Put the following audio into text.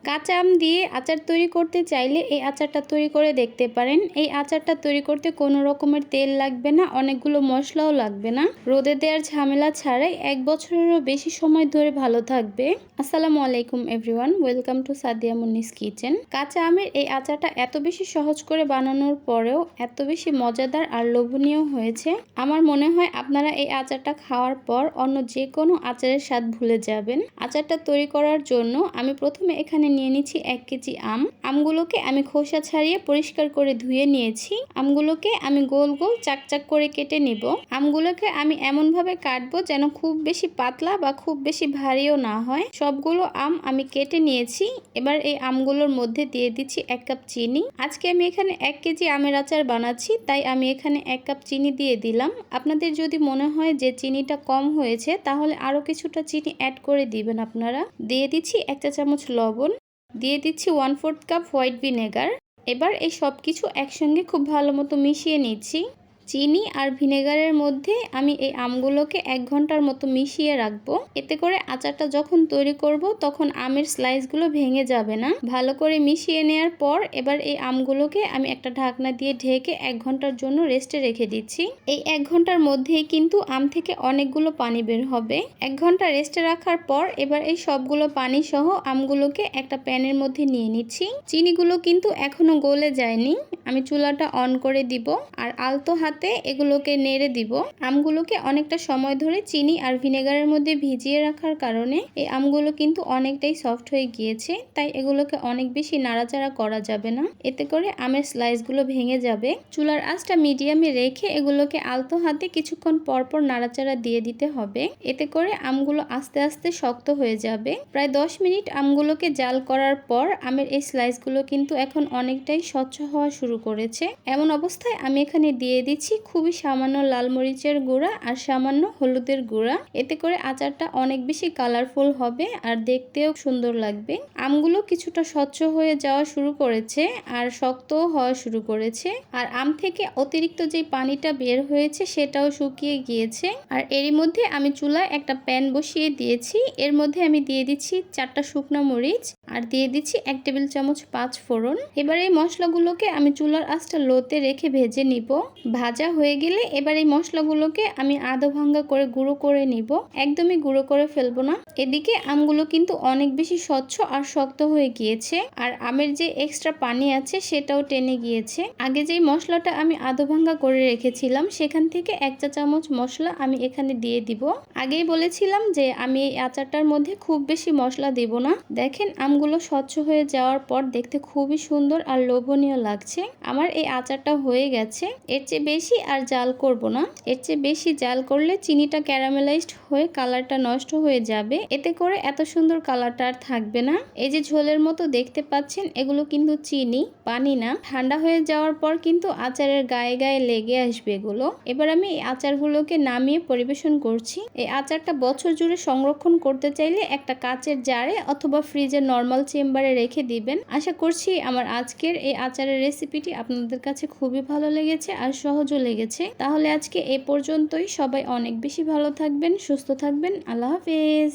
কাঁচা আম দিয়ে আচার তৈরি করতে চাইলে এই আচারটা তৈরি করে দেখতে পারেন। এই আচারটা তৈরি করতে কোনো রকমের তেল লাগবে না, অনেকগুলো মশলাও লাগবে না, রোদে দেওয়ার ঝামেলা ছাড়াই 1 বছরেরও বেশি সময় ধরে ভালো থাকবে। আসসালামু আলাইকুম everyone, welcome to Sadia মুন্নিস kitchen. কাঁচা আমের এই আচারটা এত বেশি সহজ করে বানানোর পরেও এত বেশি মজাদার আর লোভনীয় হয়েছে, আমার মনে হয় আপনারা এই আচারটা খাওয়ার পর অন্য যে কোনো আচারের স্বাদ ভুলে যাবেন। আচারটা তৈরি করার জন্য আমি প্রথমে এখানে নিয়ে নিচ্ছি 1 কেজি আম। আমগুলোকে আমি খোসা ছাড়িয়ে পরিষ্কার করে ধুয়ে নিয়েছি। আমগুলোকে আমি গোল গোল চাকচাক করে কেটে নিব। আমগুলোকে আমি এমনভাবে কাটবো যেন খুব বেশি পাতলা বা খুব বেশি ভারীও না হয়। সবগুলো আম আমি কেটে নিয়েছি। এবার এই আমগুলোর মধ্যে দিয়ে দিচ্ছি 1 কাপ চিনি। আজকে আমি এখানে 1 কেজি আমের আচার বানাচ্ছি, তাই আমি এখানে 1 কাপ চিনি দিয়ে দিলাম। আপনাদের যদি মনে হয় যে চিনিটা কম হয়েছে তাহলে আরও কিছুটা চিনি অ্যাড করে দিবেন আপনারা। দিয়ে দিচ্ছি 1 চা চামচ লবণ, দিয়ে দিচ্ছি 1/4 কাপ হোয়াইট ভিনেগার। এবার এই সব কিছু একসঙ্গে খুব ভালো মতো মিশিয়ে নিচ্ছি। চিনি আর ভিনেগারের মধ্যে আমি এই আমগুলোকে 1 ঘন্টার মতো মিশিয়ে রাখবো। এতে করে আচারটা যখন তৈরি করব তখন আমের স্লাইসগুলো ভেঙে যাবে না। ভালো করে মিশিয়ে নেওয়ার পর এবার এই আমগুলোকে আমি একটা ঢাকনা দিয়ে ঢেকে 1 ঘন্টার জন্য রেস্টে রেখে দিচ্ছি। এই 1 ঘন্টার মধ্যেই কিন্তু আম থেকে অনেকগুলো পানি বের হবে। 1 ঘন্টা রেস্টে রাখার পর এবার এই সবগুলো পানি সহ আমগুলোকে একটা প্যানের মধ্যে নিয়ে নিচ্ছি। চিনিগুলো কিন্তু এখনো গলে যায়নি। আমি চুলাটা অন করে দিব আর আলতো হাতে এগুলোকে নেড়ে দিব। আমগুলোকে অনেকটা সময় ধরে চিনি আর ভিনেগারের মধ্যে ভিজিয়ে রাখার কারণে এই আমগুলো কিন্তু অনেকটাই সফট হয়ে গিয়েছে, তাই এগুলোকে অনেক বেশি নাড়াচাড়া করা যাবে না, এতে করে আমের স্লাইসগুলো ভেঙে যাবে। চুলার আঁচটা মিডিয়ামে রেখে এগুলোকে আলতো হাতে কিছুক্ষণ পরপর নাড়াচাড়া দিয়ে দিতে হবে। এতে করে আমগুলো আস্তে আস্তে শক্ত হয়ে যাবে। প্রায় 10 মিনিট আমগুলোকে জাল করার পর আমের এই স্লাইসগুলো কিন্তু এখন অনেকটাই স্বচ্ছ হওয়া শুরু করেছে। এমন অবস্থায় আমি এখানে দিয়ে দিচ্ছি খুবই সামান্য লাল মরিচের গুঁড়া আর সামান্য হলুদের গুঁড়া। এতে করে আচারটা অনেক বেশি কালারফুল হবে আর দেখতেও সুন্দর লাগবে। আমগুলো কিছুটা স্বচ্ছ হয়ে যাওয়া শুরু করেছে আর শক্তও হওয়া শুরু করেছে, আর আম থেকে অতিরিক্ত যে পানিটা বের হয়েছে সেটাও শুকিয়ে গিয়েছে। আর এরই মধ্যে আমি চুলায় একটা প্যান বসিয়ে দিয়েছি। এর মধ্যে আমি দিয়ে দিচ্ছি 4টা শুকনো মরিচ আর দিয়ে দিচ্ছি 1 টেবিল চামচ 5 ফোড়ন। এবার এই মশলাগুলোকে আমি চুলার আঁচটা লোতে রেখে ভেজে নিব। ভাজা হয়ে গেলে এবার এই মশলাগুলোকে আমি আধা ভাঙ্গা করে গুঁড়ো করে নিব, একদমই গুঁড়ো করে ফেলবো না। এদিকে আমগুলো কিন্তু অনেক বেশি স্বচ্ছ আর শক্ত হয়ে গিয়েছে, আর আমের যে এক্সট্রা পানি আছে সেটাও টেনে গিয়েছে। আগে যেই মশলাটা আমি আধা ভাঙ্গা করে রেখেছিলাম সেখান থেকে 1 চা চামচ মশলা আমি এখানে দিয়ে দিব। আগেই বলেছিলাম যে আমি এই আচারটার মধ্যে খুব বেশি মশলা দেব না। দেখেন আমগুলো স্বচ্ছ হয়ে যাওয়ার পর দেখতে খুবই সুন্দর আর লোভনীয় লাগছে। আমার এই আচারটা হয়ে গেছে। এর চেয়ে বেশি আর জাল করব না। এর চেয়ে বেশি জাল করলে চিনিটা ক্যারামেলাইজড হয়ে কালারটা নষ্ট হয়ে যাবে, এতে করে এত সুন্দর কালারটা আর থাকবে না। এই যে ঝোলের মতো দেখতে পাচ্ছেন এগুলো কিন্তু চিনি, পানি না। ঠান্ডা হয়ে যাওয়ার পর কিন্তু আচারের গায়ে গায়ে লেগে আসবে এগুলো। এবার আমি এই আচারগুলোকে নামিয়ে পরিবেশন করছি। এই আচারটা বছর জুড়ে সংরক্ষণ করতে চাইলে একটা কাচের জারে অথবা ফ্রিজের নর্মাল চেম্বারে রেখে দিবেন। আশা করছি আমার আজকের এই আচারের রেসিপিটি আপনাদের কাছে খুবই ভালো লেগেছে আর সহজও লেগেছে। তাহলে আজকে এ পর্যন্তই। সবাই অনেক বেশি ভালো থাকবেন, সুস্থ থাকবেন। আল্লাহ হাফেজ।